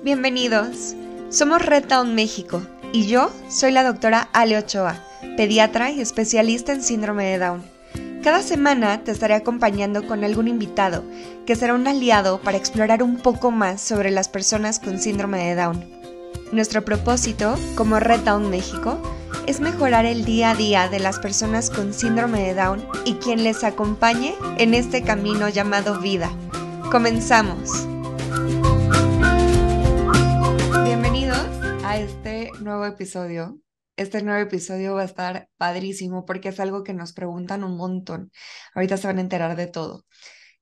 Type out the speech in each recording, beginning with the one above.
Bienvenidos. Somos Red Down México y yo soy la doctora Ale Ochoa, pediatra y especialista en síndrome de Down. Cada semana te estaré acompañando con algún invitado que será un aliado para explorar un poco más sobre las personas con síndrome de Down. Nuestro propósito, como Red Down México, es mejorar el día a día de las personas con síndrome de Down y quien les acompañe en este camino llamado vida. ¡Comenzamos! Bienvenidos a este nuevo episodio. Este nuevo episodio va a estar padrísimo porque es algo que nos preguntan un montón. Ahorita se van a enterar de todo.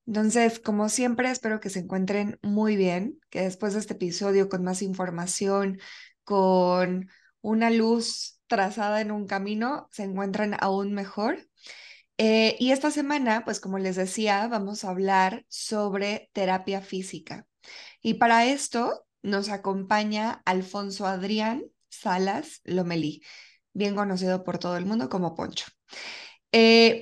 Entonces, como siempre, espero que se encuentren muy bien, que después de este episodio con más información, con una luz trazada en un camino, se encuentren aún mejor. Y esta semana, pues como les decía, vamos a hablar sobre terapia física. Y para esto nos acompaña Alfonso Adrián Salas Lomelí, bien conocido por todo el mundo como Poncho.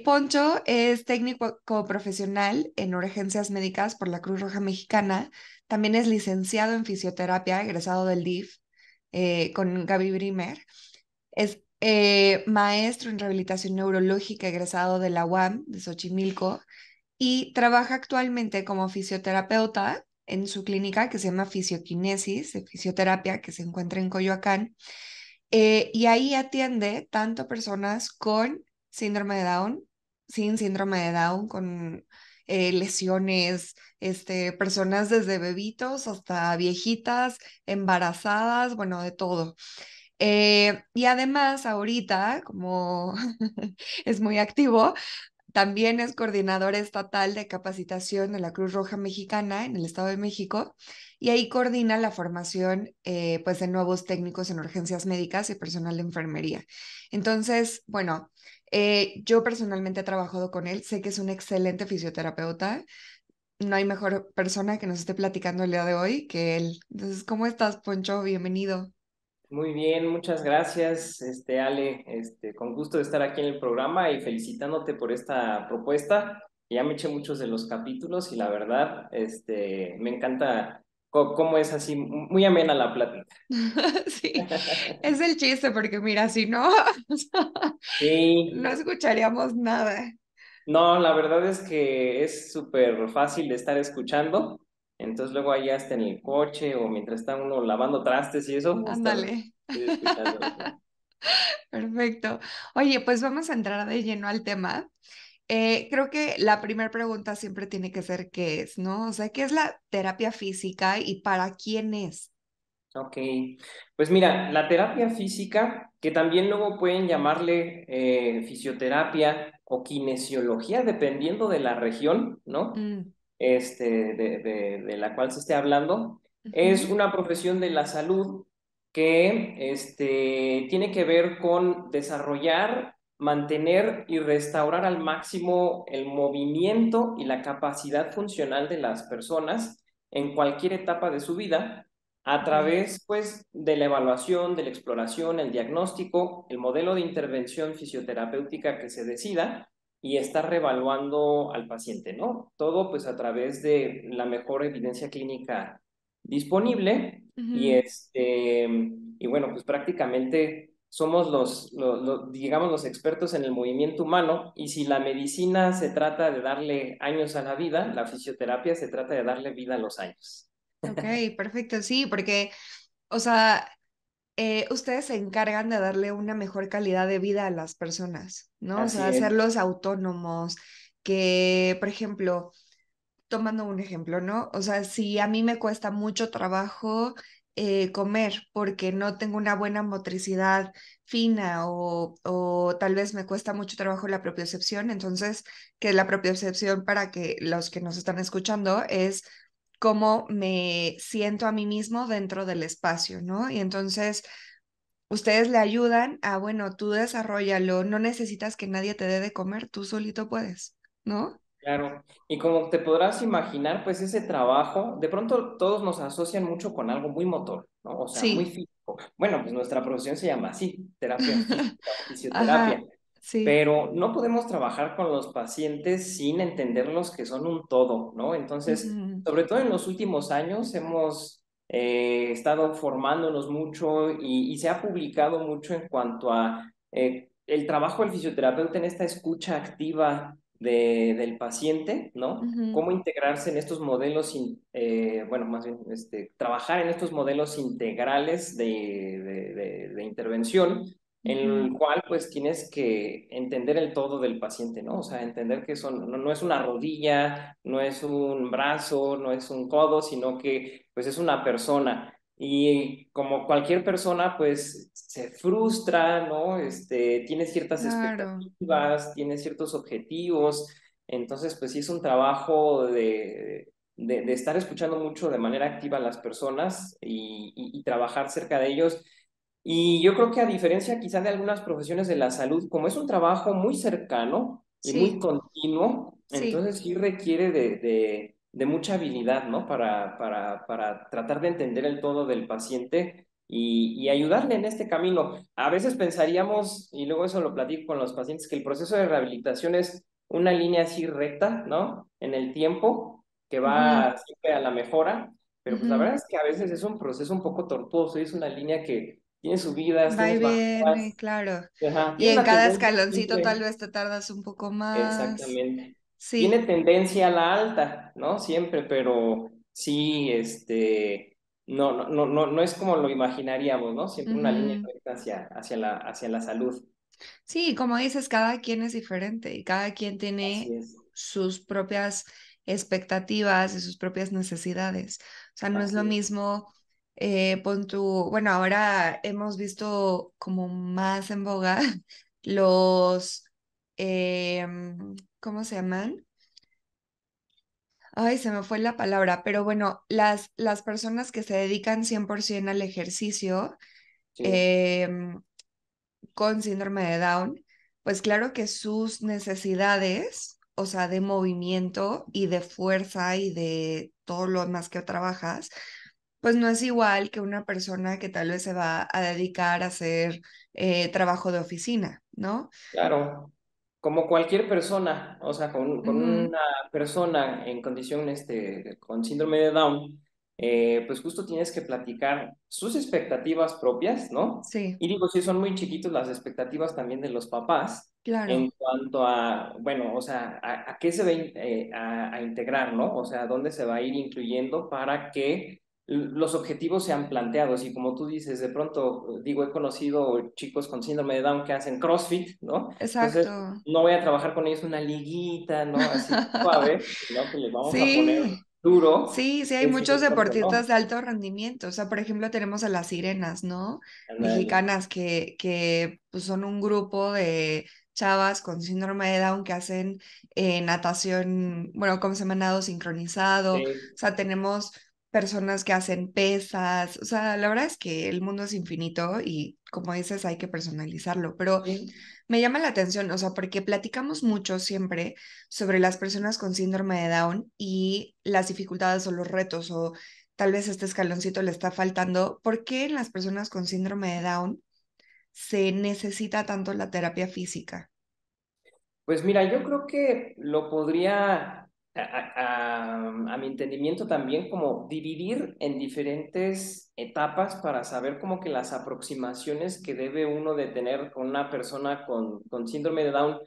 Poncho es técnico profesional en urgencias médicas por la Cruz Roja Mexicana. También es licenciado en fisioterapia, egresado del DIF con Gaby Brimer. Es maestro en rehabilitación neurológica, egresado de la UAM de Xochimilco. Y trabaja actualmente como fisioterapeuta en su clínica que se llama Fisioquinesis, de fisioterapia, que se encuentra en Coyoacán. Y ahí atiende tanto personas con síndrome de Down, sin síndrome de Down, con lesiones, personas desde bebitos hasta viejitas, embarazadas, bueno, de todo. Y además, ahorita, como es muy activo, también es coordinador estatal de capacitación de la Cruz Roja Mexicana en el Estado de México y ahí coordina la formación pues de nuevos técnicos en urgencias médicas y personal de enfermería. Entonces, bueno, yo personalmente he trabajado con él, sé que es un excelente fisioterapeuta, no hay mejor persona que nos esté platicando el día de hoy que él. Entonces, ¿cómo estás, Poncho? Bienvenido. Muy bien, muchas gracias, Ale, con gusto de estar aquí en el programa y felicitándote por esta propuesta. Ya me eché muchos de los capítulos y la verdad, me encanta cómo es así, muy amena la plática. Sí, es el chiste porque mira, si no, Sí, no escucharíamos nada. no, la verdad es que es súper fácil de estar escuchando, entonces luego ahí hasta en el coche o mientras está uno lavando trastes y eso, estar Ándale. escuchando. Perfecto. Oye, pues vamos a entrar de lleno al tema. Creo que la primera pregunta siempre tiene que ser ¿qué es, no? O sea, ¿qué es la terapia física y para quién es? Ok, pues mira, la terapia física, que también luego pueden llamarle fisioterapia o kinesiología, dependiendo de la región, ¿no? Mm, De la cual se esté hablando, es ujú, una profesión de la salud que tiene que ver con desarrollar, mantener y restaurar al máximo el movimiento y la capacidad funcional de las personas en cualquier etapa de su vida a ok. través, pues, de la evaluación, de la exploración, el diagnóstico, el modelo de intervención fisioterapéutica que se decida y estar reevaluando al paciente, ¿no? Todo, pues, a través de la mejor evidencia clínica disponible y, Ujú. y bueno, pues prácticamente somos digamos, los expertos en el movimiento humano y si la medicina se trata de darle años a la vida, la fisioterapia se trata de darle vida a los años. Ok, perfecto, sí, porque, o sea, ustedes se encargan de darle una mejor calidad de vida a las personas, ¿no? O sea, Así es. hacerlos autónomos, que, por ejemplo, tomando un ejemplo, ¿no? O sea, si a mí me cuesta mucho trabajo comer porque no tengo una buena motricidad fina o tal vez me cuesta mucho trabajo la propiocepción, entonces, que la propiocepción para que los que nos están escuchando es cómo me siento a mí mismo dentro del espacio, ¿no? Y entonces ustedes le ayudan a, bueno, tú desarrollalo, no necesitas que nadie te dé de comer, tú solito puedes, ¿no? Claro, y como te podrás imaginar, pues ese trabajo, de pronto todos nos asocian mucho con algo muy motor, ¿no? O sea, muy Sí. físico. Bueno, pues nuestra profesión se llama así, terapia física o fisioterapia, Ajá, sí. pero no podemos trabajar con los pacientes sin entenderlos que son un todo, ¿no? Entonces, Ujú, sobre todo en los últimos años, hemos estado formándonos mucho y se ha publicado mucho en cuanto a el trabajo del fisioterapeuta en esta escucha activa del paciente, ¿no? Ujú, Cómo integrarse en estos modelos, bueno, más bien, trabajar en estos modelos integrales de intervención, en ujú. el cual pues tienes que entender el todo del paciente, ¿no? O sea, entender que no es una rodilla, no es un brazo, no es un codo, sino que pues es una persona. Y como cualquier persona, pues se frustra, ¿no? Tiene ciertas Claro. expectativas, tiene ciertos objetivos. Entonces, pues sí es un trabajo de estar escuchando mucho de manera activa a las personas y trabajar cerca de ellos. Y yo creo que a diferencia quizá de algunas profesiones de la salud, como es un trabajo muy cercano y muy Sí, continuo, sí. entonces sí requiere de mucha habilidad, ¿no? Para tratar de entender el todo del paciente y ayudarle en este camino. A veces pensaríamos, y luego eso lo platico con los pacientes, que el proceso de rehabilitación es una línea así recta, ¿no? En el tiempo, que Ujú, va siempre a la mejora, pero pues la ujú. verdad es que a veces es un proceso un poco tortuoso, es una línea que tiene subidas, Va y tienes viene, bajadas, claro. ajá, Y tiene en una cada tendencia escaloncito tal siempre. vez te tardas un poco más. Exactamente. Tiene Sí. tendencia a la alta, ¿no? Siempre, pero sí, no es como lo imaginaríamos, ¿no? Siempre una línea Ujú. recta hacia la salud. Sí, como dices, cada quien es diferente y cada quien Así tiene es, sus propias expectativas y sus propias necesidades. O sea, no es lo así es. mismo, pon tu, bueno, ahora hemos visto como más en boga los, ¿cómo se llaman? Ay, se me fue la palabra, pero bueno, las personas que se dedican 100% al ejercicio, Sí, em, con síndrome de Down, pues claro que sus necesidades, o sea, de movimiento y de fuerza y de todo lo más que trabajas, pues no es igual que una persona que tal vez se va a dedicar a hacer trabajo de oficina, ¿no? claro. Como cualquier persona, o sea, con Ujú. una persona en condición, con síndrome de Down, pues justo tienes que platicar sus expectativas propias, ¿no? Sí, Y digo, sí, son muy chiquitos las expectativas también de los papás en claro, cuanto a, bueno, o sea, a qué se va a integrar, ¿no? O sea, dónde se va a ir incluyendo para que los objetivos sean planteados. Y como tú dices, de pronto, digo, he conocido chicos con síndrome de Down que hacen CrossFit, ¿no? Entonces, exacto. no voy a trabajar con ellos una liguita, ¿no? Así suave, sino que les vamos a poner Sí, duro, sí, sí, hay es muchos porque deportistas no. de alto rendimiento. O sea, por ejemplo, tenemos a las sirenas, ¿no? Ándale. Mexicanas que pues, son un grupo de chavas con síndrome de Down que hacen natación, bueno, ¿cómo se llama? Nado sincronizado. O Sí, sea, tenemos personas que hacen pesas. O sea, la verdad es que el mundo es infinito y como dices, hay que personalizarlo. Pero sí. me llama la atención, o sea, porque platicamos mucho siempre sobre las personas con síndrome de Down y las dificultades o los retos o tal vez este escaloncito le está faltando. ¿Por qué en las personas con síndrome de Down se necesita tanto la terapia física? Pues mira, yo creo que lo podría, a mi entendimiento también, como dividir en diferentes etapas para saber como que las aproximaciones que debe uno de tener con una persona con síndrome de Down,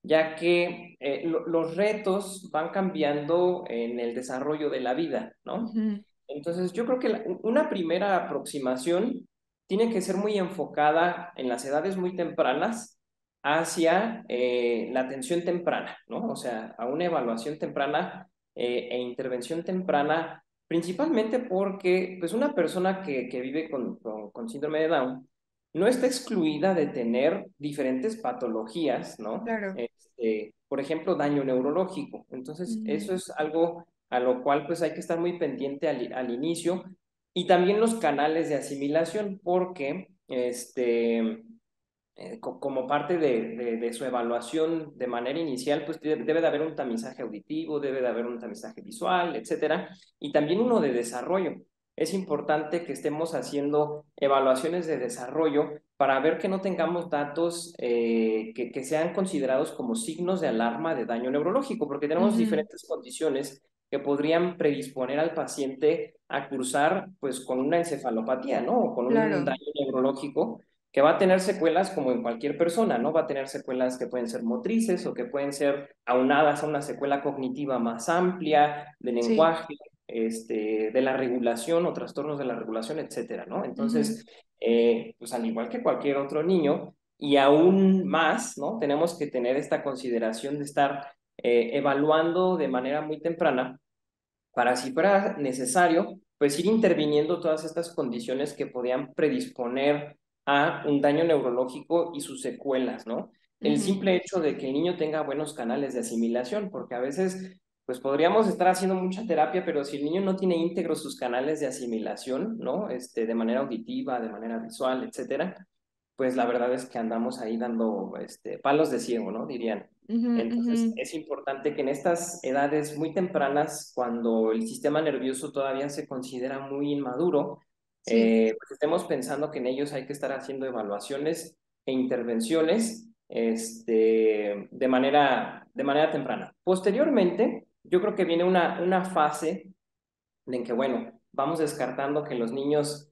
ya que los retos van cambiando en el desarrollo de la vida, ¿no? Ujú, Entonces, yo creo que una primera aproximación tiene que ser muy enfocada en las edades muy tempranas hacia la atención temprana, ¿no? O sea, a una evaluación temprana e intervención temprana, principalmente porque pues una persona que vive con síndrome de Down no está excluida de tener diferentes patologías, ¿no? claro. Por ejemplo, daño neurológico. Entonces, eso Ujú, es algo a lo cual pues hay que estar muy pendiente al inicio y también los canales de asimilación porque como parte de su evaluación de manera inicial, pues debe de haber un tamizaje auditivo, debe de haber un tamizaje visual, etcétera, y también uno de desarrollo. Es importante que estemos haciendo evaluaciones de desarrollo para ver que no tengamos datos que sean considerados como signos de alarma de daño neurológico, porque tenemos ujú, diferentes condiciones que podrían predisponer al paciente a cursar pues con una encefalopatía, ¿no? O con un Claro, daño neurológico que va a tener secuelas como en cualquier persona, ¿no? Va a tener secuelas que pueden ser motrices o que pueden ser aunadas a una secuela cognitiva más amplia, de sí. lenguaje, de la regulación o trastornos de la regulación, etcétera, ¿no? Ujú, Entonces, pues al igual que cualquier otro niño, y aún más, ¿no? Tenemos que tener esta consideración de estar evaluando de manera muy temprana para, si fuera necesario, pues ir interviniendo todas estas condiciones que podían predisponer a un daño neurológico y sus secuelas, ¿no? El ujú. simple hecho de que el niño tenga buenos canales de asimilación, porque a veces, pues podríamos estar haciendo mucha terapia, pero si el niño no tiene íntegros sus canales de asimilación, ¿no? De manera auditiva, de manera visual, etcétera, pues la verdad es que andamos ahí dando palos de ciego, ¿no? Dirían. Ujú, ujú. Entonces, es importante que en estas edades muy tempranas, cuando el sistema nervioso todavía se considera muy inmaduro, Sí, pues estemos pensando que en ellos hay que estar haciendo evaluaciones e intervenciones de manera temprana. Posteriormente, yo creo que viene una fase en que, bueno, vamos descartando que los niños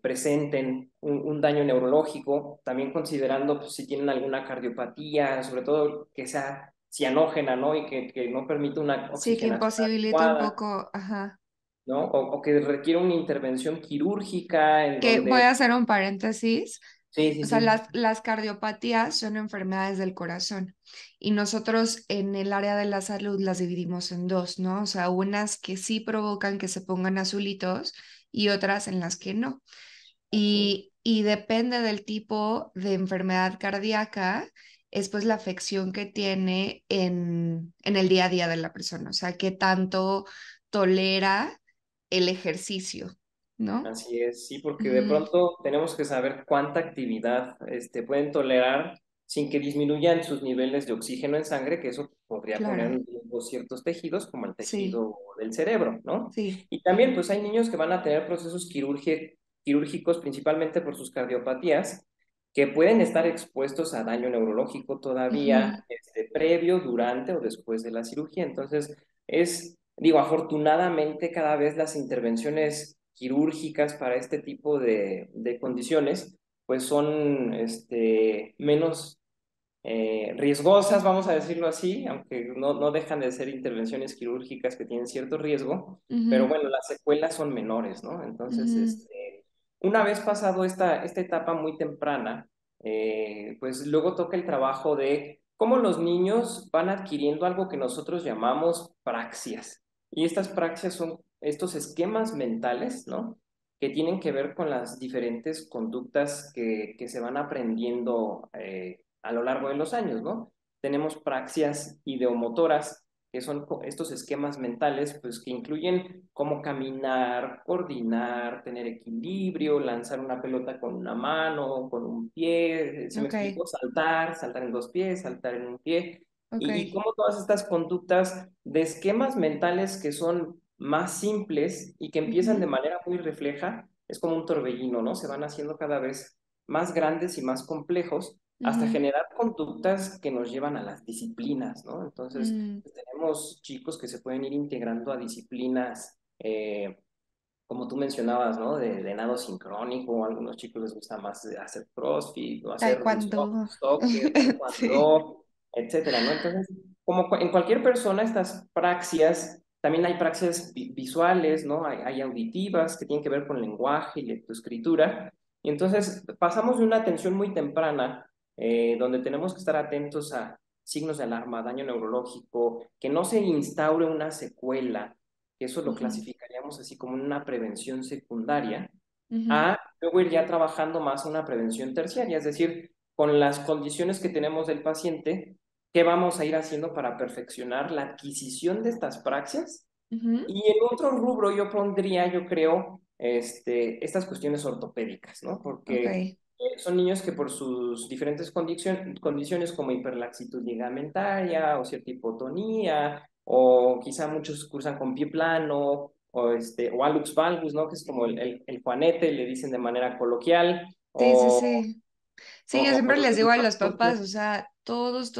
presenten un daño neurológico, también considerando pues, si tienen alguna cardiopatía, sobre todo que sea cianógena, ¿no? Y que no permita una sí, que oxigenación imposibilita un adecuada, poco, ajá. ¿no? O que requiere una intervención quirúrgica en Que voy donde... a hacer un paréntesis. Sí, sí, O sea, sí. las cardiopatías son enfermedades del corazón y nosotros en el área de la salud las dividimos en dos, ¿no? O sea, unas que sí provocan que se pongan azulitos y otras en las que no. Ok. Y depende del tipo de enfermedad cardíaca, es pues la afección que tiene en el día a día de la persona, o sea, qué tanto tolera el ejercicio, ¿no? Así es, sí, porque de Ujú, pronto tenemos que saber cuánta actividad pueden tolerar sin que disminuyan sus niveles de oxígeno en sangre, que eso podría poner claro, en riesgo ciertos tejidos, como el sí, tejido del cerebro, ¿no? sí. Y también, pues hay niños que van a tener procesos quirúrgicos, principalmente por sus cardiopatías, que pueden estar expuestos a daño neurológico todavía Ujú, previo, durante o después de la cirugía. Entonces, digo, afortunadamente cada vez las intervenciones quirúrgicas para este tipo de condiciones, pues son menos riesgosas, vamos a decirlo así, aunque no dejan de ser intervenciones quirúrgicas que tienen cierto riesgo, pero ujú, bueno, las secuelas son menores, ¿no? Entonces, ujú, una vez pasado esta etapa muy temprana, pues luego toca el trabajo de cómo los niños van adquiriendo algo que nosotros llamamos praxias. Y estas praxias son estos esquemas mentales, ¿no? Que tienen que ver con las diferentes conductas que se van aprendiendo a lo largo de los años, ¿no? Tenemos praxias ideomotoras, que son estos esquemas mentales, pues que incluyen cómo caminar, coordinar, tener equilibrio, lanzar una pelota con una mano, con un pie, ¿si me ok, explico? Saltar en dos pies, saltar en un pie, ok. y cómo todas estas conductas de esquemas mentales que son más simples y que empiezan de Ujú, manera muy refleja, es como un torbellino, ¿no? Se van haciendo cada vez más grandes y más complejos hasta ujú, generar conductas que nos llevan a las disciplinas, ¿no? Entonces, mm, pues, tenemos chicos que se pueden ir integrando a disciplinas, como tú mencionabas, ¿no? De nado sincrónico, a algunos chicos les gusta más hacer CrossFit o hacer taekwondo. soccer, Sí. taekwondo, etcétera, ¿no? Entonces, como en cualquier persona, estas praxias, también hay praxias visuales, ¿no? Hay auditivas que tienen que ver con lenguaje y lectoescritura. Y entonces pasamos de una atención muy temprana, donde tenemos que estar atentos a signos de alarma, daño neurológico, que no se instaure una secuela, que eso lo Ujú, clasificaríamos así como una prevención secundaria, ujú, a luego ir ya trabajando más una prevención terciaria, es decir, con las condiciones que tenemos del paciente, ¿qué vamos a ir haciendo para perfeccionar la adquisición de estas praxias? ujú, Y en otro rubro yo pondría, yo creo, estas cuestiones ortopédicas, ¿no? ok, Porque son niños que por sus diferentes condiciones como hiperlaxitud ligamentaria o cierta hipotonía, o quizá muchos cursan con pie plano, o hallux valgus, ¿no? Que es como el juanete, le dicen de manera coloquial, sí, sí, sí. Sí, yo o siempre les cosas digo a los así. papás, o sea, todos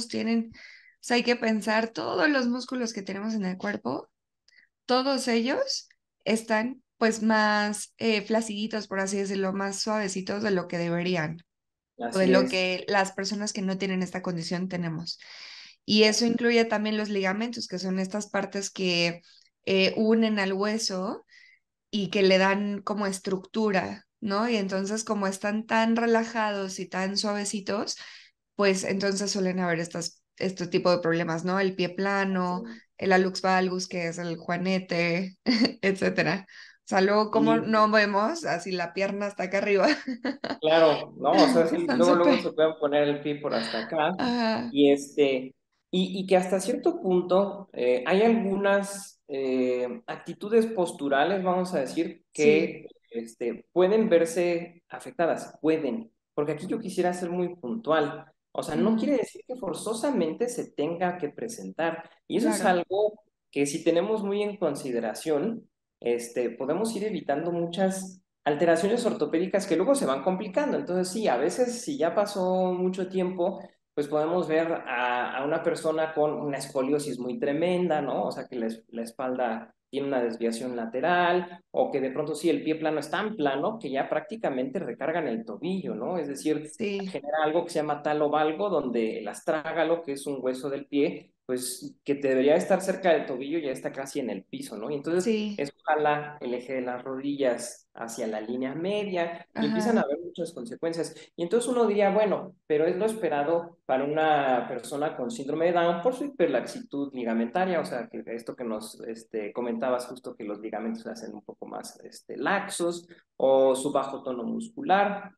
tienen, o sea, hay que pensar todos los músculos que tenemos en el cuerpo, todos ellos están pues más flaciditos, por así decirlo, más suavecitos de lo que deberían, o de Así lo es. que las personas que no tienen esta condición tenemos. Y eso Así. incluye también los ligamentos, que son estas partes que unen al hueso y que le dan como estructura, ¿no? Y entonces como están tan relajados y tan suavecitos, pues entonces suelen haber este tipo de problemas, ¿no? El pie plano, el hallux valgus, que es el juanete, etcétera. O sea, luego como Y no vemos, así la pierna hasta acá arriba, claro, no, o sea, sí, son luego súper... se pueden poner el pie por hasta acá Ajá, y y que hasta cierto punto hay algunas actitudes posturales, vamos a decir, sí, que pueden verse afectadas, pueden, porque aquí yo quisiera ser muy puntual, o sea, no ujú, quiere decir que forzosamente se tenga que presentar, y eso es claro, algo que si tenemos muy en consideración, podemos ir evitando muchas alteraciones ortopédicas que luego se van complicando. Entonces, sí, a veces si ya pasó mucho tiempo, pues podemos ver a una persona con una escoliosis muy tremenda, ¿no? O sea, que la espalda tiene una desviación lateral, o que de pronto sí, el pie plano es tan plano que ya prácticamente recargan el tobillo, ¿no? Es decir, sí, genera algo que se llama talovalgo, donde el astrágalo, que es un hueso del pie, pues que debería estar cerca del tobillo, ya está casi en el piso, ¿no? Y entonces sí, eso jala el eje de las rodillas hacia la línea media y empiezan a ajá, haber muchas consecuencias. Y entonces uno diría, bueno, pero es lo esperado para una persona con síndrome de Down por su hiperlaxitud ligamentaria, o sea, que esto que nos comentabas justo que los ligamentos se hacen un poco más laxos o su bajo tono muscular.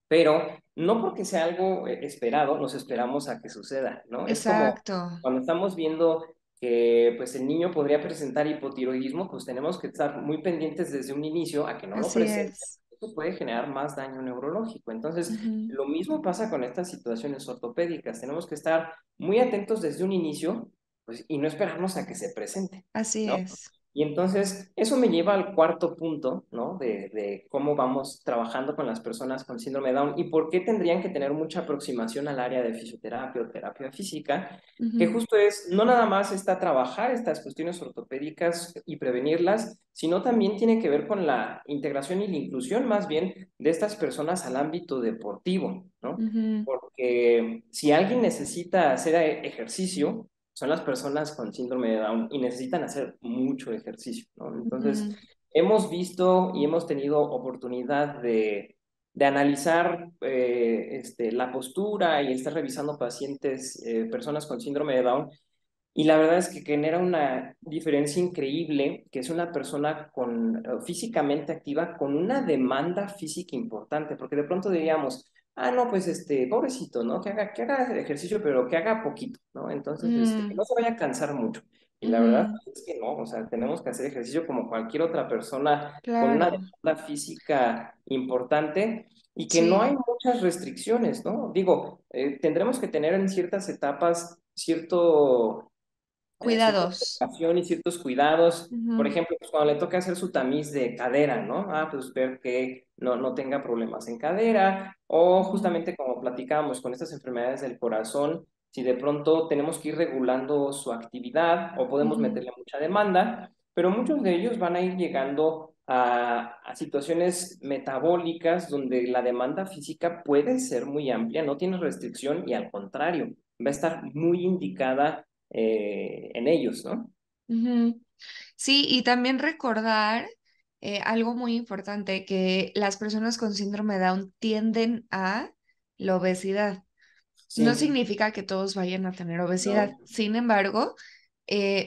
Pero no porque sea algo esperado, nos esperamos a que suceda, ¿no? Es como exacto, cuando estamos viendo que pues el niño podría presentar hipotiroidismo, pues tenemos que estar muy pendientes desde un inicio a que no lo así presente. es. Esto puede generar más daño neurológico. Entonces, Ujú, lo mismo pasa con estas situaciones ortopédicas. Tenemos que estar muy atentos desde un inicio, pues, y no esperarnos a que se presente, así ¿no? es, Y entonces, eso me lleva al cuarto punto, ¿no? De cómo vamos trabajando con las personas con síndrome de Down y por qué tendrían que tener mucha aproximación al área de fisioterapia o terapia física, que ujú, justo es, no nada más está trabajar estas cuestiones ortopédicas y prevenirlas, sino también tiene que ver con la integración y la inclusión más bien de estas personas al ámbito deportivo, ¿no? ujú, Porque si alguien necesita hacer ejercicio, son las personas con síndrome de Down y necesitan hacer mucho ejercicio, ¿no? Entonces, ujú, hemos visto y hemos tenido oportunidad de analizar la postura y estar revisando pacientes, personas con síndrome de Down, y la verdad es que genera una diferencia increíble, que es una persona físicamente activa con una demanda física importante, porque de pronto diríamos, ah, no, pues pobrecito, ¿no? Que haga ejercicio, pero que haga poquito, ¿no? Entonces, que mm, no se vaya a cansar mucho. Y la verdad ujú, es que no, o sea, tenemos que hacer ejercicio como cualquier otra persona con una claro, demanda física importante y que no hay sí, muchas restricciones, ¿no? Digo, tendremos que tener en ciertas etapas cierta cuidados, educación y ciertos cuidados. Por ujú, ejemplo, pues cuando le toca hacer su tamiz de cadera, ¿no? Ah, pues ver que no tenga problemas en cadera, o ujú, justamente como platicábamos con estas enfermedades del corazón, si de pronto tenemos que ir regulando su actividad o podemos ujú, meterle mucha demanda, pero muchos de ellos van a ir llegando a situaciones metabólicas donde la demanda física puede ser muy amplia, no tiene restricción y al contrario, va a estar muy indicada en ellos, ¿no? ujú. Sí, y también recordar algo muy importante, que las personas con síndrome de Down tienden a la obesidad. No Sí, significa que todos vayan a tener obesidad. no, Sin embargo,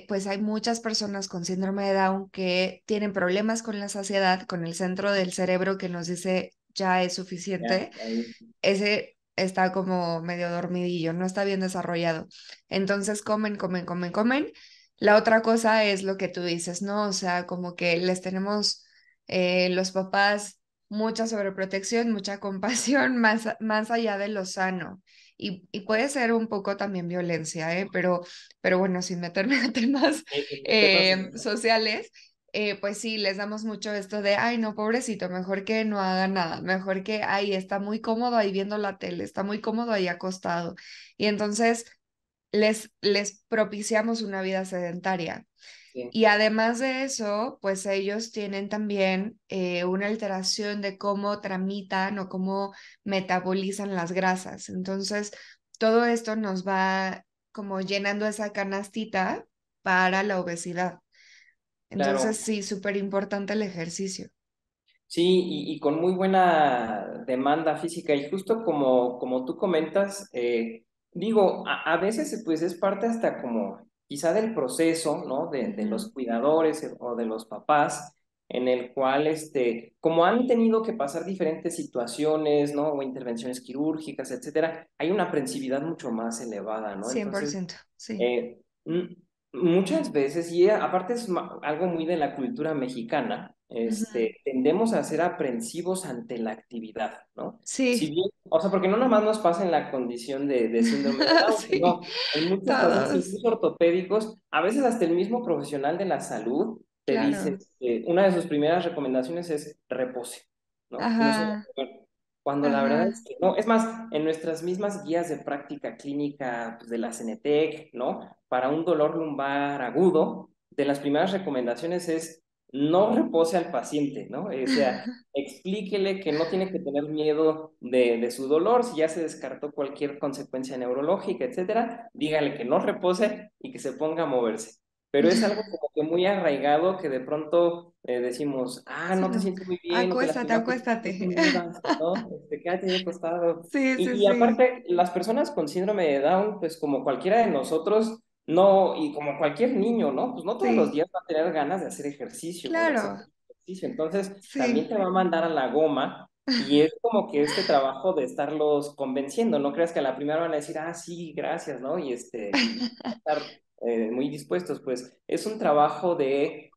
pues hay muchas personas con síndrome de Down que tienen problemas con la saciedad, con el centro del cerebro que nos dice ya es ya, suficiente. ahí, Ese está como medio dormidillo, no está bien desarrollado. Entonces comen, comen, comen, comen. La otra cosa es lo que tú dices, ¿no? O sea, como que les tenemos los papás mucha sobreprotección, mucha compasión, más allá de lo sano. Y puede ser un poco también violencia, ¿eh? Pero bueno, sin meterme a temas temas sociales, pues sí, les damos mucho esto de, ay, no, pobrecito, mejor que no haga nada, mejor que, ay, está muy cómodo ahí viendo la tele, está muy cómodo ahí acostado. Y entonces les propiciamos una vida sedentaria. Sí, Y además de eso, pues ellos tienen también una alteración de cómo tramitan o cómo metabolizan las grasas. Entonces, todo esto nos va como llenando esa canastita para la obesidad. Entonces, claro. sí, súper importante el ejercicio. Sí, y con muy buena demanda física. Y justo como tú comentas, digo, a veces pues es parte hasta como quizá del proceso, ¿no? De Ujú. los cuidadores o de los papás, en el cual, como han tenido que pasar diferentes situaciones, ¿no? O intervenciones quirúrgicas, etcétera, hay una aprensividad mucho más elevada, ¿no? Cien por Entonces, ciento, sí. eh, mm, muchas veces, y aparte es algo muy de la cultura mexicana, Ujú. tendemos a ser aprensivos ante la actividad, ¿no? Si Sí, bien, o sea, porque no nomás nos pasa en la condición de síndrome de Down, sí, sino en muchos procesos, todos, incluso ortopédicos, a veces hasta el mismo profesional de la salud te dice, claro. una de sus primeras recomendaciones es repose, ¿no? Y no se va a Ajá, comer. Cuando la verdad es ajá, que no, es más, en nuestras mismas guías de práctica clínica pues, de la CENETEC, ¿no? Para un dolor lumbar agudo, de las primeras recomendaciones es no repose al paciente, ¿no? O sea, explíquele que no tiene que tener miedo de su dolor, si ya se descartó cualquier consecuencia neurológica, etcétera, dígale que no repose y que se ponga a moverse. Pero es algo como que muy arraigado que de pronto decimos, Sí, no te no. sientes muy bien, no te Acuéstate, lastimaste, no te acuéstate. muevas, ¿no? Quédate ahí acostado. Sí, sí, Y sí. aparte, las personas con síndrome de Down, pues como cualquiera de nosotros, no, y como cualquier niño, ¿no? Pues no todos los Sí, días va a tener ganas de hacer ejercicio o de hacer claro. ejercicio. Entonces, también Sí. te va a mandar a la goma y es como que este trabajo de estarlos convenciendo. No creas que a la primera van a decir, sí, gracias, ¿no? Y estar muy dispuestos. Pues es un trabajo de,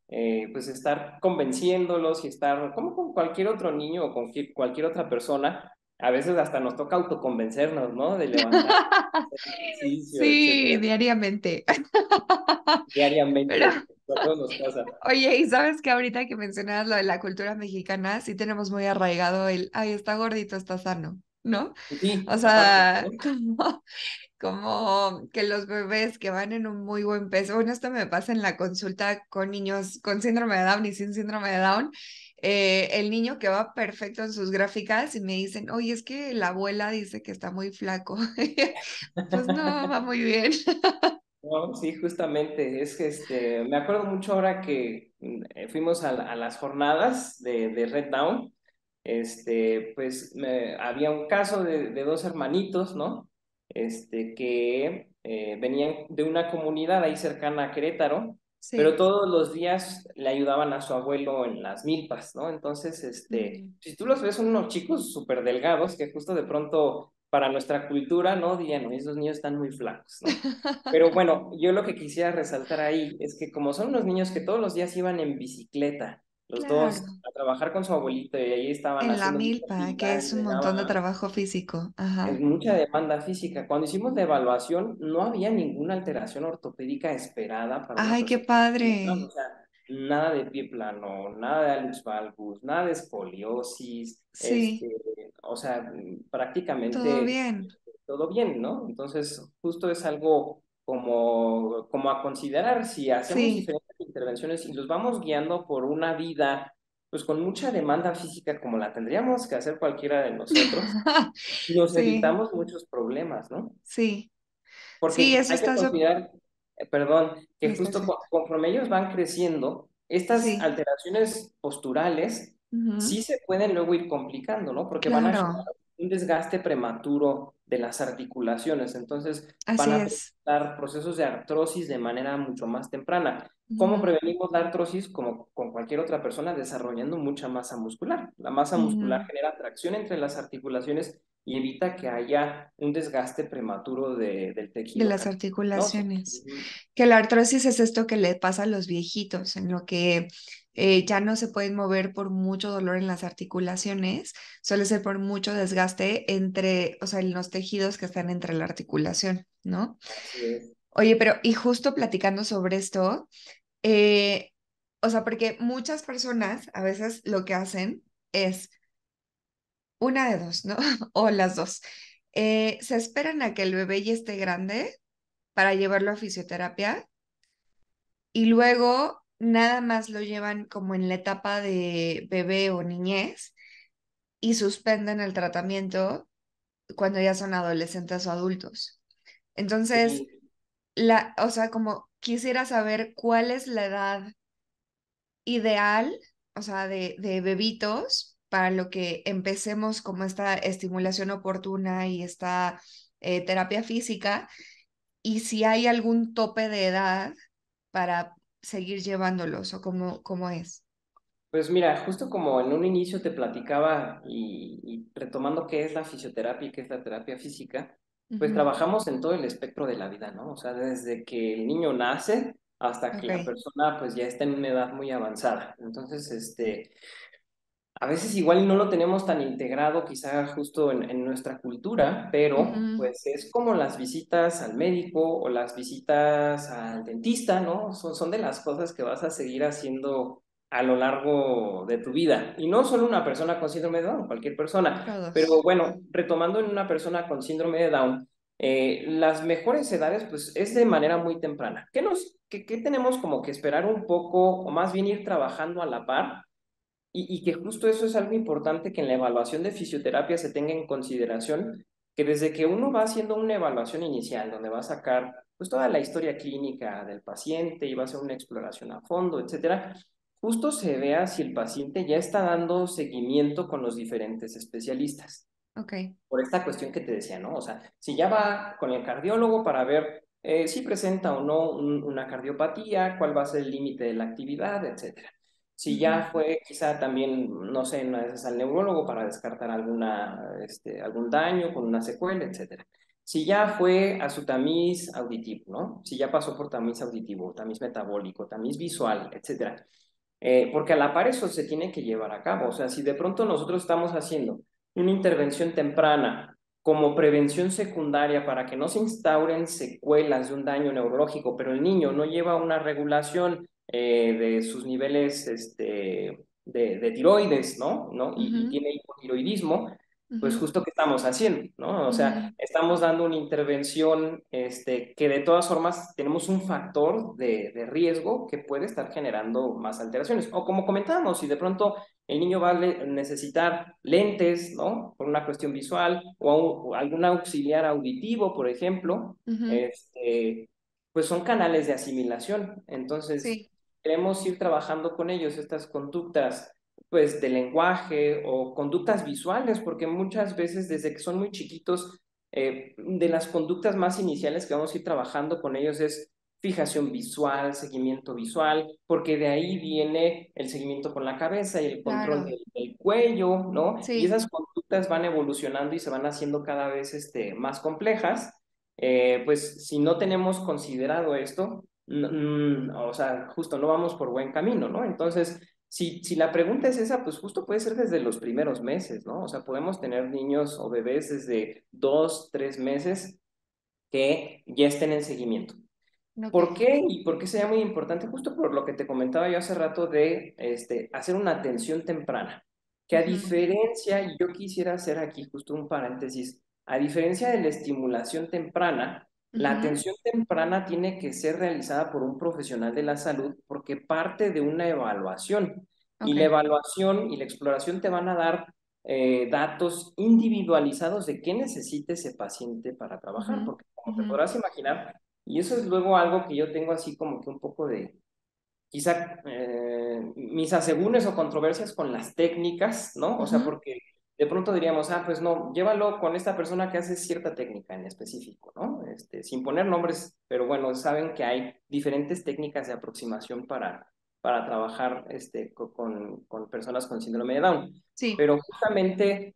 pues, estar convenciéndolos y estar, como con cualquier otro niño o con cualquier otra persona. A veces hasta nos toca autoconvencernos, ¿no? De levantar, hacer ejercicio, Sí, etcétera, diariamente. Pero, diariamente. A todos nos pasa. oye, y sabes que ahorita que mencionabas lo de la cultura mexicana, sí tenemos muy arraigado ay, está gordito, está sano, ¿no? O Sí, aparte, sea, ¿no? como que los bebés que van en un muy buen peso, bueno, esto me pasa en la consulta con niños con síndrome de Down y sin síndrome de Down, el niño que va perfecto en sus gráficas y me dicen, oye, es que la abuela dice que está muy flaco. Pues no, va muy bien. No, sí, justamente, es que me acuerdo mucho ahora que fuimos a las jornadas de Red Down, pues había un caso de dos hermanitos, ¿no? Que venían de una comunidad ahí cercana a Querétaro, pero Sí. todos los días le ayudaban a su abuelo en las milpas, ¿no? Entonces, Mm. si tú los ves, son unos chicos súper delgados que justo de pronto para nuestra cultura, ¿no? Dirían, "Oye, esos niños están muy flacos, ¿no?" Pero bueno, yo lo que quisiera resaltar ahí es que como son unos niños que todos los días iban en bicicleta, los dos Claro, a trabajar con su abuelito y ahí estaban en la haciendo milpa, que milpas, es un montón de llegaban, trabajo físico. es Ajá. mucha demanda física. Cuando hicimos la evaluación, no había ninguna alteración ortopédica esperada para una Ay, qué persona. O padre. sea, nada de pie plano, nada de hallux valgus, nada de escoliosis, Sí, o sea, todo prácticamente bien. todo bien, ¿no? Entonces, justo es algo como a considerar si hacemos Sí. diferentes intervenciones y los vamos guiando por una vida, pues con mucha demanda física como la tendríamos que hacer cualquiera de nosotros nos Sí, evitamos muchos problemas, ¿no? sí. Sí, Porque eso hay que está considerar, perdón, no que está justo cierto. conforme ellos van creciendo, estas Sí. alteraciones posturales Ujú. sí se pueden luego ir complicando, ¿no? Porque van a generar Claro, un desgaste prematuro de las articulaciones, entonces van así a es. presentar procesos de artrosis de manera mucho más temprana. ¿Cómo Ujú, prevenimos la artrosis? Como con cualquier otra persona, desarrollando mucha masa muscular. La masa muscular ujú. genera tracción entre las articulaciones y evita que haya un desgaste prematuro del De tejido las cartilaginoso. articulaciones. Ujú. Que la artrosis es esto que le pasa a los viejitos, en lo que ya no se pueden mover por mucho dolor en las articulaciones, suele ser por mucho desgaste entre, o sea, en los tejidos que están entre la articulación, ¿no? Así es. Oye, pero y justo platicando sobre esto, eh, o sea, porque muchas personas a veces lo que hacen es una de dos, ¿no? O las dos. Se esperan a que el bebé ya esté grande para llevarlo a fisioterapia y luego nada más lo llevan como en la etapa de bebé o niñez y suspenden el tratamiento cuando ya son adolescentes o adultos. Entonces, Sí, o sea, como quisiera saber cuál es la edad ideal, o sea, de bebitos para lo que empecemos como esta estimulación oportuna y esta terapia física, y si hay algún tope de edad para seguir llevándolos o cómo es. pues mira, justo como en un inicio te platicaba y retomando qué es la fisioterapia y qué es la terapia física, pues Ujú. trabajamos en todo el espectro de la vida, ¿no? O sea, desde que el niño nace hasta que la Ok. persona pues ya está en una edad muy avanzada. Entonces, a veces igual no lo tenemos tan integrado quizá justo en nuestra cultura, pero Ujú. pues es como las visitas al médico o las visitas al dentista, ¿no? Son de las cosas que vas a seguir haciendo a lo largo de tu vida. Y no solo una persona con síndrome de Down, cualquier persona. Pero Todos. bueno, retomando en una persona con síndrome de Down, las mejores edades pues es de manera muy temprana. ¿Qué tenemos como que esperar un poco o más bien ir trabajando a la par? Y que justo eso es algo importante que en la evaluación de fisioterapia se tenga en consideración, que desde que uno va haciendo una evaluación inicial, donde va a sacar pues toda la historia clínica del paciente y va a hacer una exploración a fondo, etcétera, justo se vea si el paciente ya está dando seguimiento con los diferentes especialistas Ok. por esta cuestión que te decía, ¿no? O sea, si ya va con el cardiólogo para ver si presenta o no una cardiopatía, cuál va a ser el límite de la actividad, etcétera. Si Ujú. ya fue quizá también, no sé, una vez al neurólogo para descartar algún daño con una secuela, etcétera. Si ya fue a su tamiz auditivo, ¿no? Si ya pasó por tamiz auditivo, tamiz metabólico, tamiz visual, etcétera. Porque a la par eso se tiene que llevar a cabo. O sea, si de pronto nosotros estamos haciendo una intervención temprana como prevención secundaria para que no se instauren secuelas de un daño neurológico, pero el niño no lleva una regulación de sus niveles de tiroides, ¿no? Y Ujú. tiene hipotiroidismo, pues Ujú. justo que estamos haciendo, ¿no? O sea, Ujú. estamos dando una intervención que de todas formas tenemos un factor de riesgo que puede estar generando más alteraciones. O como comentábamos, si de pronto el niño va a necesitar lentes, ¿no? Por una cuestión visual o algún auxiliar auditivo, por ejemplo, Ujú. este, pues son canales de asimilación. Entonces, Sí, queremos ir trabajando con ellos estas conductas pues de lenguaje o conductas visuales, porque muchas veces desde que son muy chiquitos, de las conductas más iniciales que vamos a ir trabajando con ellos es fijación visual, seguimiento visual, porque de ahí viene el seguimiento con la cabeza y el control claro. del cuello, ¿no? Y Sí. esas conductas van evolucionando y se van haciendo cada vez más complejas. Pues si no tenemos considerado esto, o sea, justo no vamos por buen camino, ¿no? Entonces, si la pregunta es esa, pues justo puede ser desde los primeros meses, ¿no? O sea, podemos tener niños o bebés desde 2, 3 meses que ya estén en seguimiento. Ok. ¿Por qué? Y por qué sería muy importante, justo por lo que te comentaba yo hace rato de hacer una atención temprana. Que a Ujú. diferencia, y yo quisiera hacer aquí justo un paréntesis, a diferencia de la estimulación temprana, la Ujú. atención temprana tiene que ser realizada por un profesional de la salud porque parte de una evaluación. Y la Ok. evaluación y la exploración te van a dar datos individualizados de qué necesita ese paciente para trabajar, Ujú. porque como te Ujú. podrás imaginar, y eso es luego algo que yo tengo así como que un poco de, quizá, mis asegúnes o controversias con las técnicas, ¿no? O sea, Ujú. porque de pronto diríamos, ah, pues no, llévalo con esta persona que hace cierta técnica en específico, ¿no? Sin poner nombres, pero bueno, saben que hay diferentes técnicas de aproximación para trabajar con personas con síndrome de Down. Sí. Pero justamente,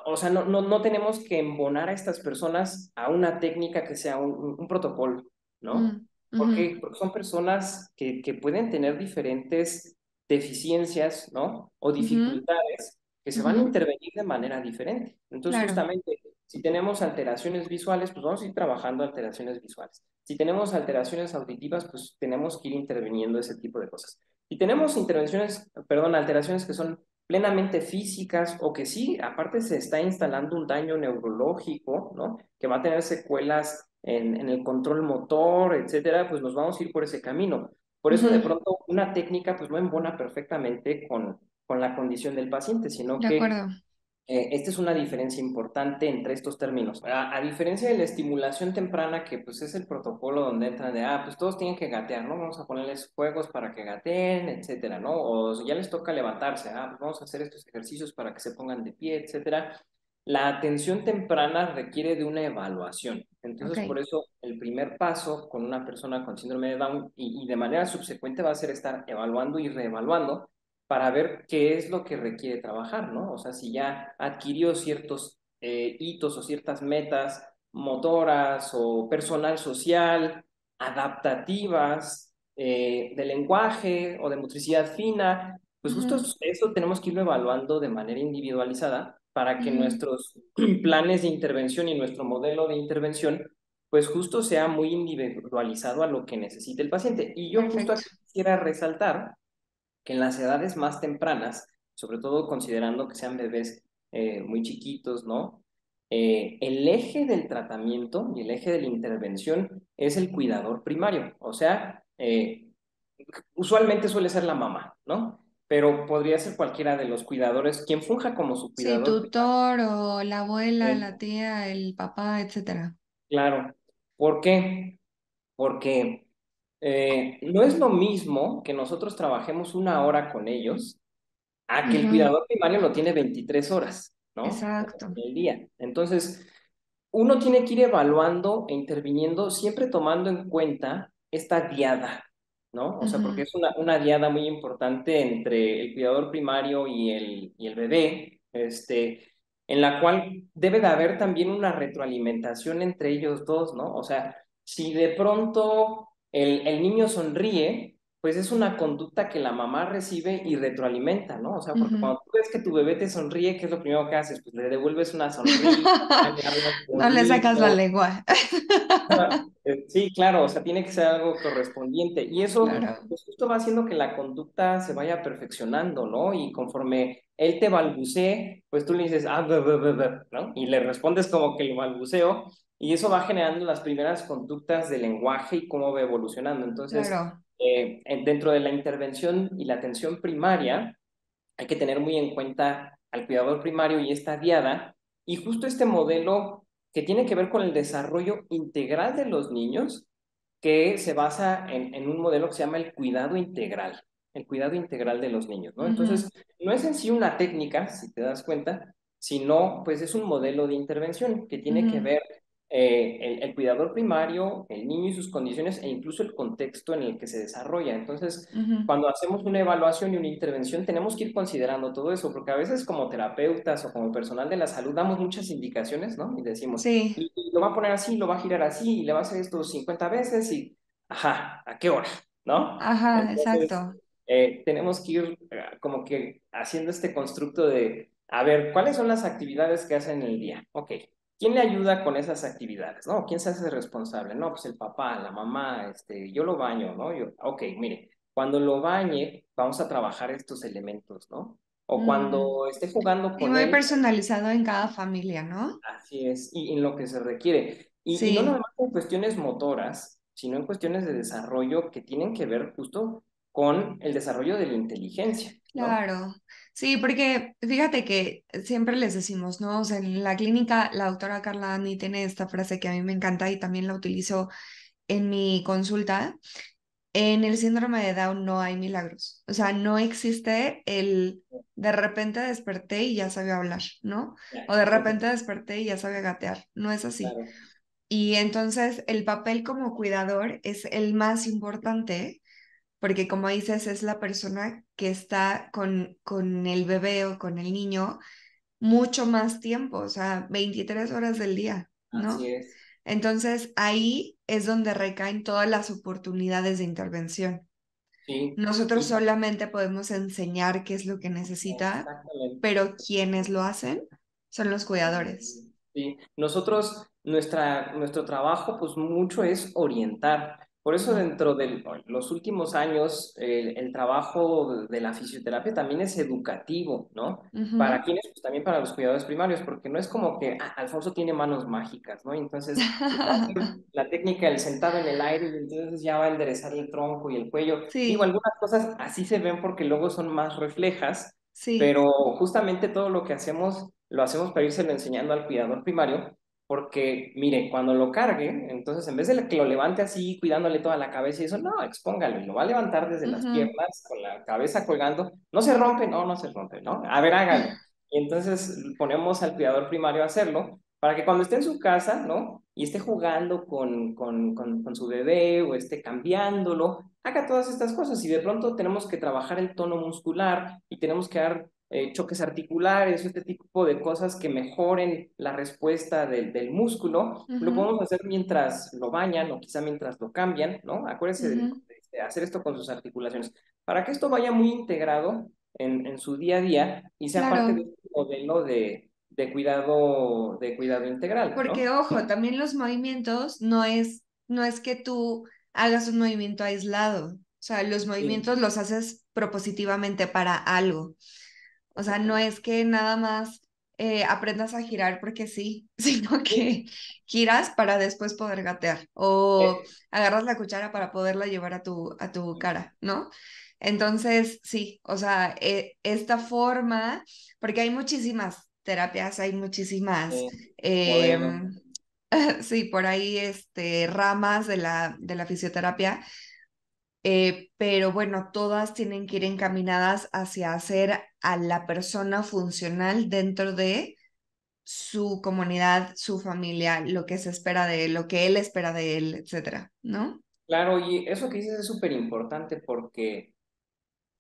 o sea, no tenemos que embonar a estas personas a una técnica que sea un protocolo, ¿no? Mm. ¿Por Ujú. qué? Porque son personas que pueden tener diferentes deficiencias, ¿no? O Ujú. dificultades que se van a Ujú. intervenir de manera diferente. Entonces, Claro. justamente, si tenemos alteraciones visuales, pues vamos a ir trabajando alteraciones visuales. Si tenemos alteraciones auditivas, pues tenemos que ir interviniendo ese tipo de cosas. Si tenemos alteraciones que son plenamente físicas o que sí, aparte se está instalando un daño neurológico, ¿no? Que va a tener secuelas en el control motor, etcétera, pues nos vamos a ir por ese camino. Por eso de Ujú, pronto una técnica pues no embona perfectamente con la condición del paciente, sino de que acuerdo. esta es una diferencia importante entre estos términos. A diferencia de la estimulación temprana, que pues es el protocolo donde entran de, pues todos tienen que gatear, ¿no? Vamos a ponerles juegos para que gateen, etcétera, ¿no? O si ya les toca levantarse, pues vamos a hacer estos ejercicios para que se pongan de pie, etcétera. La atención temprana requiere de una evaluación. Ok, Entonces, por eso el primer paso con una persona con síndrome de Down y de manera subsecuente va a ser estar evaluando y reevaluando para ver qué es lo que requiere trabajar, ¿no? O sea, si ya adquirió ciertos hitos o ciertas metas motoras o personal social, adaptativas, de lenguaje o de motricidad fina, pues justo ujú, eso tenemos que irlo evaluando de manera individualizada para que ujú, nuestros planes de intervención y nuestro modelo de intervención, pues justo sea muy individualizado a lo que necesite el paciente. Y yo justo perfecto. aquí quisiera resaltar que en las edades más tempranas, sobre todo considerando que sean bebés muy chiquitos, ¿no? El eje del tratamiento y el eje de la intervención es el cuidador primario, o sea, usualmente suele ser la mamá, ¿no? Pero podría ser cualquiera de los cuidadores, quien funja como su Sí, cuidador primario. tutor o la abuela, Eh, la tía, el papá, etcétera. claro. ¿Por qué? Porque no es lo mismo que nosotros trabajemos una hora con ellos a que el Ujú, cuidador primario lo tiene 23 horas, ¿no? exacto. En el día. Entonces, uno tiene que ir evaluando e interviniendo, siempre tomando en cuenta esta diada, ¿no? O sea, porque Ujú, es una diada muy importante entre el cuidador primario y el bebé, en la cual debe de haber también una retroalimentación entre ellos dos, ¿no? O sea, si de pronto el niño sonríe, pues es una conducta que la mamá recibe y retroalimenta, ¿no? O sea, porque ujú. cuando tú ves que tu bebé te sonríe, ¿qué es lo primero que haces? Pues le devuelves una sonrisa, le hablas No le sacas la bonito. lengua. Sí, claro, o sea, tiene que ser algo correspondiente. Y eso, Claro, pues justo va haciendo que la conducta se vaya perfeccionando, ¿no? Y conforme él te balbucee, pues tú le dices, ¿no? Y le respondes como que el balbuceo, y eso va generando las primeras conductas de lenguaje y cómo va evolucionando. Entonces, claro. dentro de la intervención y la atención primaria, hay que tener muy en cuenta al cuidador primario y esta diada, y justo este modelo que tiene que ver con el desarrollo integral de los niños, que se basa en un modelo que se llama el cuidado integral de los niños, ¿no? Ujú, Entonces, no es en sí una técnica, si te das cuenta, sino pues es un modelo de intervención que tiene que ujú, ver el cuidador primario, el niño y sus condiciones e incluso el contexto en el que se desarrolla. Entonces, ujú. cuando hacemos una evaluación y una intervención, tenemos que ir considerando todo eso, porque a veces como terapeutas o como personal de la salud damos muchas indicaciones, ¿no? Y decimos, Sí, y lo va a poner así, lo va a girar así, y le va a hacer esto 50 veces, y, ajá, ¿a qué hora? ¿No? ajá, Entonces, exacto. tenemos que ir como que haciendo este constructo de, a ver, ¿cuáles son las actividades que hacen en el día? Ok, ¿quién le ayuda con esas actividades? ¿No? ¿Quién se hace responsable? No, pues el papá, la mamá, yo lo baño, ¿no? Yo, ok, mire, cuando lo bañe, vamos a trabajar estos elementos, ¿no? O Mm. cuando esté jugando Y con muy él, personalizado en cada familia, ¿no? así es, y en lo que se requiere. Y no nada Sí, más en cuestiones motoras, sino en cuestiones de desarrollo que tienen que ver justo con el desarrollo de la inteligencia, ¿no? claro. Sí, porque fíjate que siempre les decimos, ¿no? O sea, en la clínica, la doctora Carla Dani tiene esta frase que a mí me encanta y también la utilizo en mi consulta. En el síndrome de Down no hay milagros. O sea, no existe el de repente desperté y ya sabía hablar, ¿no? Ya, O de ok, repente desperté y ya sabía gatear. No es así. claro, Y entonces el papel como cuidador es el más importante porque como dices, es la persona que está con el bebé o con el niño mucho más tiempo, o sea, 23 horas del día, así ¿no? es, Entonces ahí es donde recaen todas las oportunidades de intervención. sí, Nosotros y solamente podemos enseñar qué es lo que necesita, exactamente. pero quienes lo hacen son los cuidadores. Sí, nosotros, nuestro trabajo, pues mucho es orientar, Por eso Mm. dentro de los últimos años el trabajo de la fisioterapia también es educativo, ¿no? ¿Para Ujú. quiénes? Pues también para los cuidadores primarios, porque no es como que Alfonso tiene manos mágicas, ¿no? Y entonces va a hacer la técnica del sentado en el aire y entonces ya va a enderezar el tronco y el cuello. Digo, Sí, algunas cosas así se ven porque luego son más reflejas, sí. pero justamente todo lo que hacemos lo hacemos para írselo enseñando al cuidador primario porque, mire, cuando lo cargue, entonces en vez de que lo levante así, cuidándole toda la cabeza y eso, no, expóngalo, y lo va a levantar desde las Ujú. piernas, con la cabeza colgando. No se rompe, no, no se rompe, ¿no? A ver, hágalo. Y entonces ponemos al cuidador primario a hacerlo, para que cuando esté en su casa, ¿no? Y esté jugando con su bebé o esté cambiándolo, haga todas estas cosas. Y de pronto tenemos que trabajar el tono muscular y tenemos que dar choques articulares o este tipo de cosas que mejoren la respuesta del músculo, lo Ujú. podemos hacer mientras lo bañan o quizá mientras lo cambian, ¿no? Acuérdense Ujú. de hacer esto con sus articulaciones, para que esto vaya muy integrado en su día a día y sea parte de Claro, este modelo de cuidado integral, porque ¿no? ojo, también los movimientos no es que tú hagas un movimiento aislado, o sea, los Sí, movimientos los haces propositivamente para algo. O sea, no exactamente. es que nada más aprendas a girar porque sí, sino Sí, que giras para después poder gatear o eh, agarras la cuchara para poderla llevar a tu cara, ¿no? Entonces, sí, o sea, esta forma, porque hay muchísimas terapias, hay muchísimas, eh, modelo. em, sí, por ahí, ramas de la fisioterapia, pero bueno, todas tienen que ir encaminadas hacia hacer a la persona funcional dentro de su comunidad, su familia, lo que se espera de él, lo que él espera de él, etcétera, ¿no? Claro, y eso que dices es súper importante porque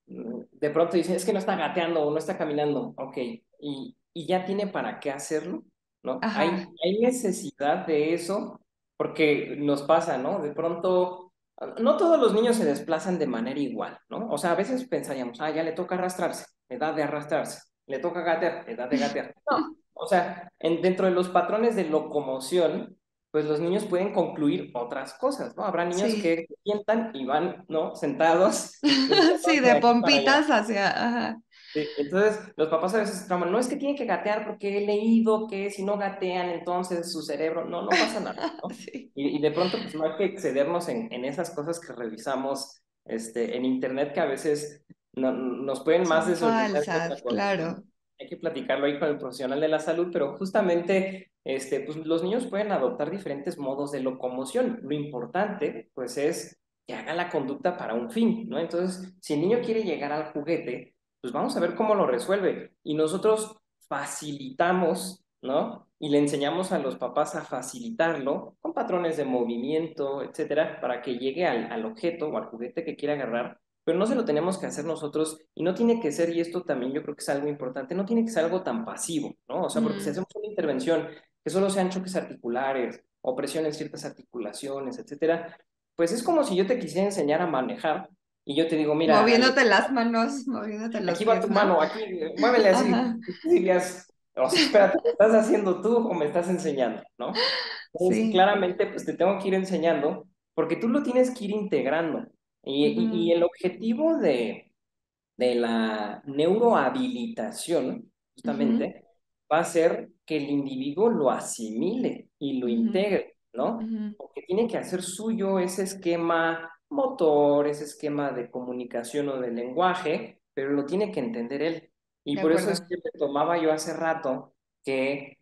de pronto dicen, es que no está gateando o no está caminando, ok, y ya tiene para qué hacerlo, ¿no? Ajá, Hay necesidad de eso porque nos pasa, ¿no? De pronto, no todos los niños se desplazan de manera igual, ¿no? O sea, a veces pensaríamos, ya le toca arrastrarse, edad de arrastrarse, le toca gatear, edad de gatear. No, o sea, dentro de los patrones de locomoción, pues los niños pueden concluir otras cosas, ¿no? Habrá niños sí. que se sientan y van, ¿no? Sentados los Sí, papás de de aquí para allá. pompitas hacia, ajá, Sí, entonces, los papás a veces se trauman, no es que tiene que gatear porque he leído que si no gatean, entonces su cerebro, no, no pasa nada, ¿no? sí, Y de pronto, pues no hay que excedernos en esas cosas que revisamos en internet que a veces nos pueden más son desorientar que otra falsas, cosa, ¿no? claro. Hay que platicarlo ahí con el profesional de la salud, pero justamente, pues los niños pueden adoptar diferentes modos de locomoción. Lo importante, pues, es que haga la conducta para un fin, ¿no? Entonces, si el niño quiere llegar al juguete, pues vamos a ver cómo lo resuelve. Y nosotros facilitamos, ¿no? Y le enseñamos a los papás a facilitarlo con patrones de movimiento, etcétera, para que llegue al objeto o al juguete que quiera agarrar, pero no se lo tenemos que hacer nosotros y no tiene que ser, y esto también yo creo que es algo importante, no tiene que ser algo tan pasivo, ¿no? O sea, porque si Mm. hacemos una intervención que solo sean choques articulares o presión en ciertas articulaciones, etcétera, pues es como si yo te quisiera enseñar a manejar y yo te digo, mira, Ale, Moviéndote las manos, moviéndote los aquí va tu pies, ¿no? mano, aquí, muévele así. Ajá, Y tú dirías, o sea, espérate, ¿lo estás haciendo tú o me estás enseñando, no? Entonces, sí. claramente, pues te tengo que ir enseñando porque tú lo tienes que ir integrando. Y Ujú. el objetivo de la neurohabilitación, Ujú. justamente, va a ser que el individuo lo asimile y lo Ujú. integre, ¿no? Ujú. Porque tiene que hacer suyo ese esquema motor, ese esquema de comunicación o de lenguaje, pero lo tiene que entender él. Y De por eso es acuerdo. que te tomaba yo hace rato que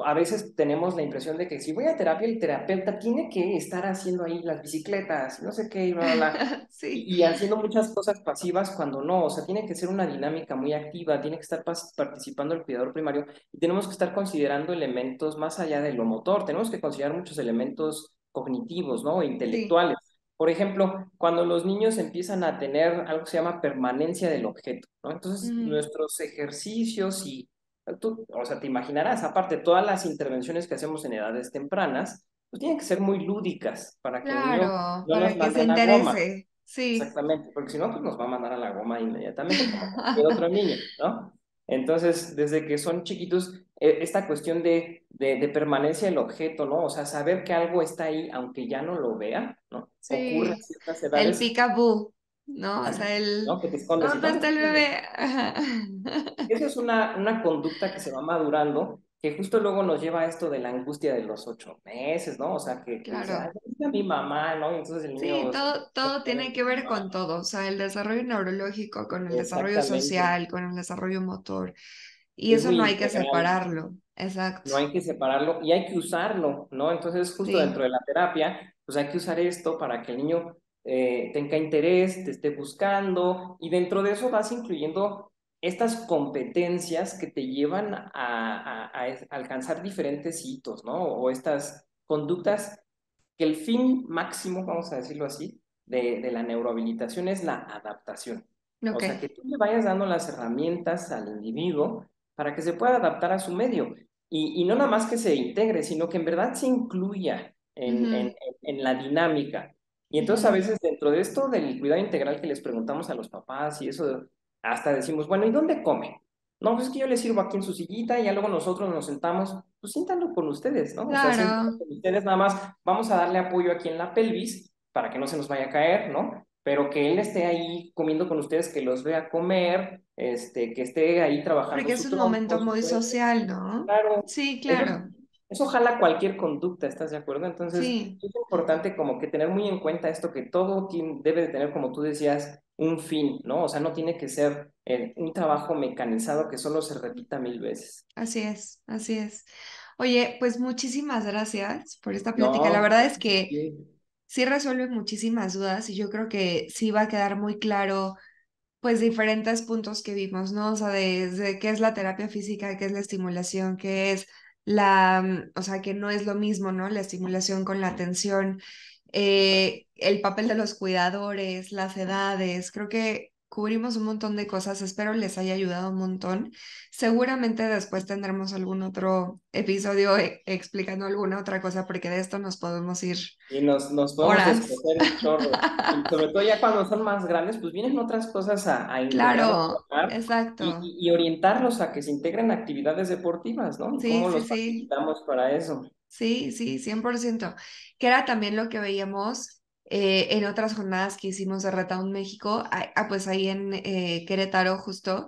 a veces tenemos la impresión de que si voy a terapia, el terapeuta tiene que estar haciendo ahí las bicicletas, no sé qué, y bla, bla, bla Sí, y haciendo muchas cosas pasivas cuando no, o sea, tiene que ser una dinámica muy activa, tiene que estar participando el cuidador primario y tenemos que estar considerando elementos más allá de lo motor, tenemos que considerar muchos elementos cognitivos, ¿no? E sí. intelectuales. Por ejemplo, cuando los niños empiezan a tener algo que se llama permanencia del objeto, ¿no? Entonces, Ujú. nuestros ejercicios y tú, o sea, te imaginarás, aparte, todas las intervenciones que hacemos en edades tempranas, pues tienen que ser muy lúdicas para que el niño Claro, no nos para que mande se a la goma. interese. Sí. Exactamente, porque si no, pues nos va a mandar a la goma inmediatamente, como cualquier otro niño, ¿no? Entonces, desde que son chiquitos, esta cuestión de permanencia del objeto, ¿no? O sea, saber que algo está ahí aunque ya no lo vea, ¿no? Ocurre a Sí, ciertas el edades, peekaboo, ¿no? O ajá, sea, ¿no? Que te escondes y ¿dónde ¿dónde está el está el bebé? bebé? Ajá. Esa es una conducta que se va madurando, que justo luego nos lleva a esto de la angustia de los 8 meses, ¿no? O sea, que dice, ay, Claro. ¿dónde está mi mamá, ¿no? Y entonces el Sí, niño se todo pone tiene en que ver mamá. con todo, o sea, el desarrollo neurológico con el desarrollo Exactamente. social, con el desarrollo motor, y Es eso muy no hay que integral. separarlo, exacto. No hay que separarlo y hay que usarlo, ¿no? Entonces, justo dentro Sí, de la terapia, pues hay que usar esto para que el niño tenga interés, te esté buscando y dentro de eso vas incluyendo estas competencias que te llevan a alcanzar diferentes hitos, ¿no? O estas conductas que el fin máximo, vamos a decirlo así, de la neurohabilitación es la adaptación. O ok. sea, que tú le vayas dando las herramientas al individuo para que se pueda adaptar a su medio. Y no nada más que se integre, sino que en verdad se incluya Ujú, en la dinámica. Y entonces a ujú. veces dentro de esto del cuidado integral que les preguntamos a los papás y eso, hasta decimos, bueno, ¿y dónde come? No, pues es que yo le sirvo aquí en su sillita y ya luego nosotros nos sentamos, pues siéntanlo con ustedes, ¿no? O sea, siéntanlo Claro, con ustedes nada más, vamos a darle apoyo aquí en la pelvis para que no se nos vaya a caer, ¿no? Pero que él esté ahí comiendo con ustedes, que los vea comer, que esté ahí trabajando porque es su un momento tronco, su muy cuerpo. social, ¿no? Claro, Sí, eso, claro, eso jala cualquier conducta, ¿estás de acuerdo? Entonces, sí, es importante como que tener muy en cuenta esto, que todo debe de tener, como tú decías, un fin, ¿no? O sea, no tiene que ser un trabajo mecanizado que solo se repita 1000 veces. así es, así es. Oye, pues muchísimas gracias por esta plática. La No, verdad es gracias a que ti. sí resuelve muchísimas dudas y yo creo que sí va a quedar muy claro pues diferentes puntos que vimos, ¿no? O sea, desde qué es la terapia física, qué es la estimulación, qué es o sea, que no es lo mismo, ¿no? La estimulación con la atención, el papel de los cuidadores, las edades, creo que cubrimos un montón de cosas, espero les haya ayudado un montón. Seguramente después tendremos algún otro episodio explicando alguna otra cosa, porque de esto nos podemos ir Y nos podemos horas. descoser un chorro. Y sobre todo ya cuando son más grandes, pues vienen otras cosas a integrar o Claro, trabajar exacto. y orientarlos a que se integren actividades deportivas, ¿no? Y Sí, cómo sí, los sí. facilitamos para eso. Sí, sí, 100%. Que era también lo que veíamos en otras jornadas que hicimos de Retown México, pues ahí en Querétaro justo,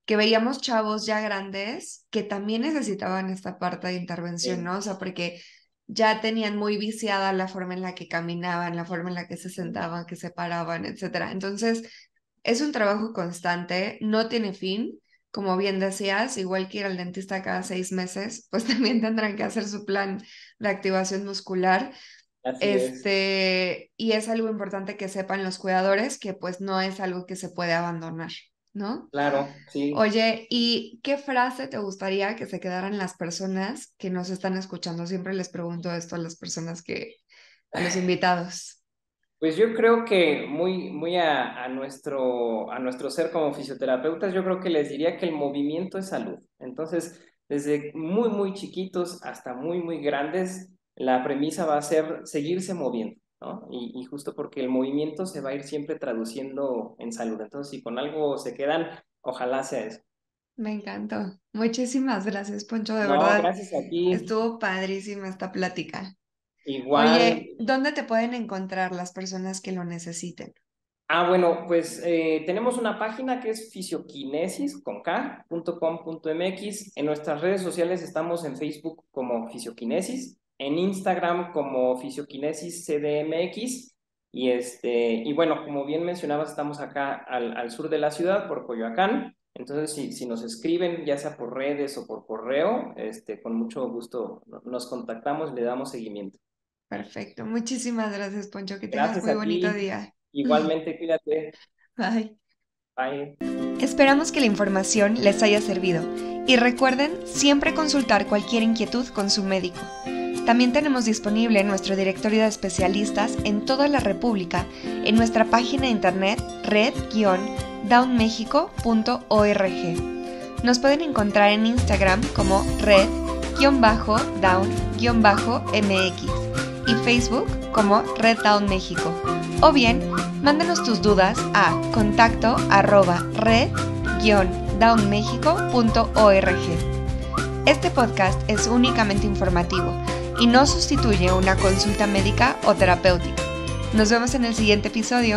que veíamos chavos ya grandes que también necesitaban esta parte de intervención, Sí, ¿no? O sea, porque ya tenían muy viciada la forma en la que caminaban, la forma en la que se sentaban, que se paraban, etcétera. Entonces, es un trabajo constante, no tiene fin. Como bien decías, igual que ir al dentista cada 6 meses, pues también tendrán que hacer su plan de activación muscular. así es. Y es algo importante que sepan los cuidadores que pues no es algo que se puede abandonar, ¿no? Claro, sí. Oye, ¿y qué frase te gustaría que se quedaran las personas que nos están escuchando? Siempre les pregunto esto a las personas a los invitados. Pues yo creo que muy a nuestro ser como fisioterapeutas, yo creo que les diría que el movimiento es salud. Entonces, desde muy chiquitos hasta muy grandes, la premisa va a ser seguirse moviendo, ¿no? Y justo porque el movimiento se va a ir siempre traduciendo en salud. Entonces, si con algo se quedan, ojalá sea eso. Me encantó. Muchísimas gracias, Poncho. De No, verdad, gracias a ti. estuvo padrísima esta plática. Igual. Oye, ¿dónde te pueden encontrar las personas que lo necesiten? Bueno, pues tenemos una página que es fisioquinesis con k.com.mx. En nuestras redes sociales estamos en Facebook como Fisioquinesis, en Instagram como Fisioquinesis CDMX y bueno, como bien mencionabas, estamos acá al sur de la ciudad, por Coyoacán. Entonces, si nos escriben, ya sea por redes o por correo, con mucho gusto nos contactamos y le damos seguimiento. Perfecto. Muchísimas gracias, Poncho. Que tengas Gracias muy a bonito ti. día. Igualmente, cuídate. Bye. Bye. Esperamos que la información les haya servido y recuerden siempre consultar cualquier inquietud con su médico. También tenemos disponible nuestro directorio de especialistas en toda la República en nuestra página de internet red-downmexico.org. Nos pueden encontrar en Instagram como red-down-mx y Facebook como Red Down México. O bien, mándanos tus dudas a contacto@red-downmexico.org. Este podcast es únicamente informativo y no sustituye una consulta médica o terapéutica. Nos vemos en el siguiente episodio.